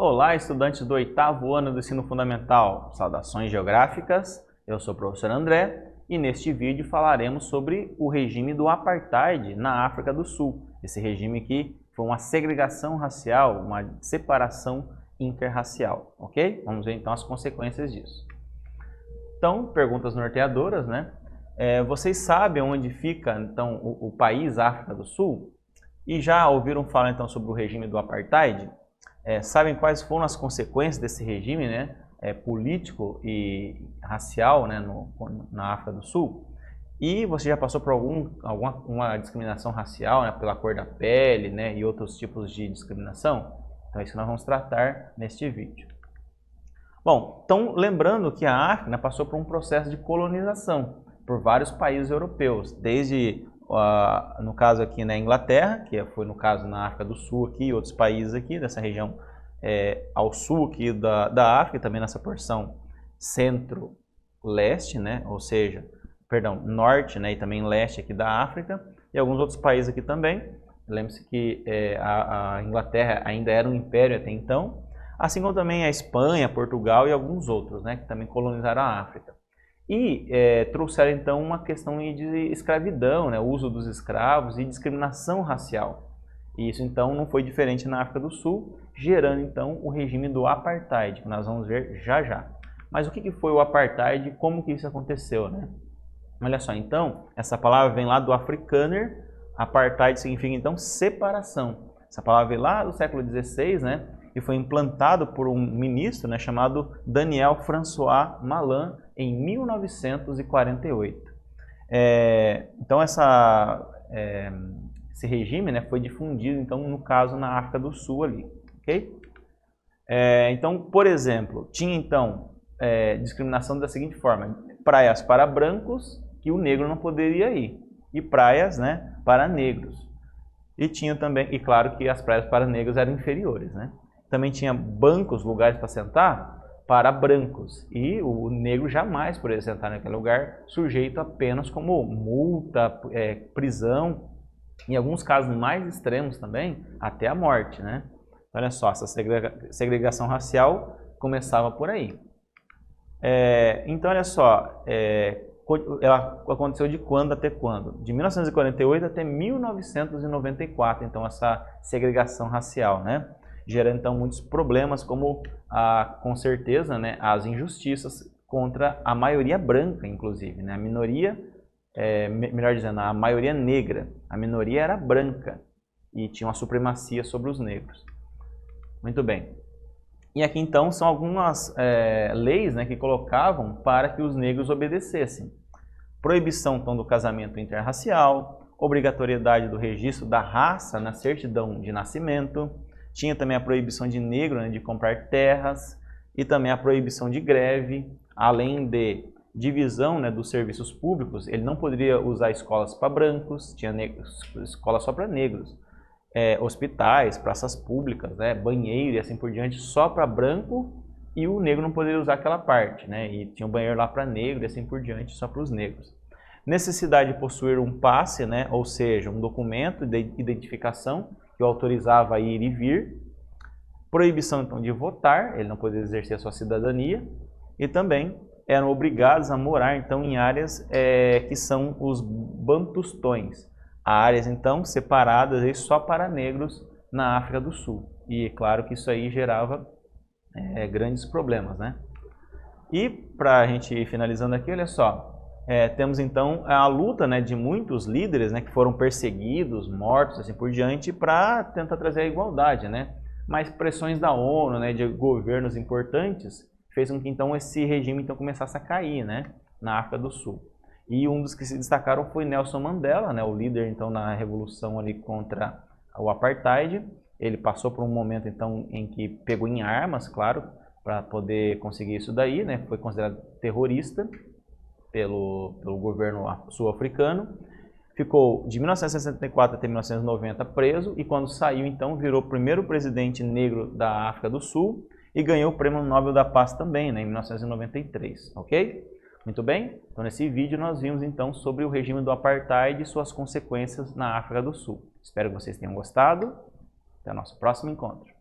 Olá, estudantes do 8º ano do ensino fundamental. Saudações geográficas, eu sou o professor André e neste vídeo falaremos sobre o regime do Apartheid na África do Sul. Esse regime que foi uma segregação racial, uma separação interracial, ok? Vamos ver então as consequências disso. Então, perguntas norteadoras, né? Vocês sabem onde fica então o país África do Sul? E já ouviram falar então sobre o regime do Apartheid? Sabem quais foram as consequências desse regime, né, político e racial, né, na África do Sul? E você já passou por alguma discriminação racial, né, pela cor da pele, né, e outros tipos de discriminação? Então é isso que nós vamos tratar neste vídeo. Bom, então lembrando que a África, né, passou por um processo de colonização por vários países europeus, desde no caso aqui na Inglaterra, que foi no caso na África do Sul aqui, e outros países aqui dessa região ao sul aqui da África, também nessa porção centro-leste, né, ou seja, perdão, norte, né, e também leste aqui da África, e alguns outros países aqui também. Lembre-se que a Inglaterra ainda era um império até então, assim como também a Espanha, Portugal e alguns outros, né, que também colonizaram a África. E trouxeram então uma questão de escravidão, né, o uso dos escravos e discriminação racial. E isso então não foi diferente na África do Sul, gerando então o regime do Apartheid, que nós vamos ver já já. Mas o que foi o Apartheid e como que isso aconteceu, né? Olha só, então, essa palavra vem lá do Afrikaner, Apartheid significa então separação. Essa palavra vem lá do século XVI, né? E foi implantado por um ministro, né, chamado Daniel François Malan em 1948. Então esse regime, né, foi difundido então no caso na África do Sul ali, ok? Então, por exemplo, tinha então discriminação da seguinte forma: praias para brancos que o negro não poderia ir e praias, né, para negros. E tinha também, e claro que as praias para negros eram inferiores, né? Também tinha bancos, lugares para sentar, para brancos. E o negro jamais poderia sentar naquele lugar, sujeito apenas como multa, prisão, em alguns casos mais extremos também, até a morte, né? Olha só, essa segregação racial começava por aí. Então, olha só, ela aconteceu de quando até quando? De 1948 até 1994, então, essa segregação racial, né? Gerando então muitos problemas, como com certeza, né, as injustiças contra a maioria branca, inclusive, né? A minoria, melhor dizendo, a maioria negra. A minoria era branca e tinha uma supremacia sobre os negros. Muito bem. E aqui então são algumas leis, né, que colocavam para que os negros obedecessem. Proibição então do casamento interracial, obrigatoriedade do registro da raça na certidão de nascimento. Tinha também a proibição de negro, né, de comprar terras, e também a proibição de greve, além de divisão, né, dos serviços públicos. Ele não poderia usar escolas para brancos, tinha escolas só para negros, hospitais, praças públicas, né, banheiro e assim por diante, só para branco, e o negro não poderia usar aquela parte, né, e tinha um banheiro lá para negro e assim por diante, só para os negros. Necessidade de possuir um passe, né, ou seja, um documento de identificação que o autorizava a ir e vir. Proibição então de votar, ele não podia exercer a sua cidadania, e também eram obrigados a morar então em áreas que são os bantustões, áreas então separadas só para negros na África do Sul. E claro que isso aí gerava grandes problemas, né? E para a gente ir finalizando aqui, olha só, temos então a luta, né, de muitos líderes, né, que foram perseguidos, mortos, assim por diante, para tentar trazer a igualdade, né? Mas pressões da ONU, né, de governos importantes, fez com que então esse regime então começasse a cair, né, na África do Sul. E um dos que se destacaram foi Nelson Mandela, né, o líder então na revolução ali contra o Apartheid. Ele passou por um momento então em que pegou em armas, claro, para poder conseguir isso daí, né? Foi considerado terrorista pelo governo sul-africano. Ficou de 1964 até 1990 preso e quando saiu então virou o primeiro presidente negro da África do Sul e ganhou o Prêmio Nobel da Paz também, né, em 1993, ok? Muito bem? Então nesse vídeo nós vimos então sobre o regime do Apartheid e suas consequências na África do Sul. Espero que vocês tenham gostado. Até o nosso próximo encontro.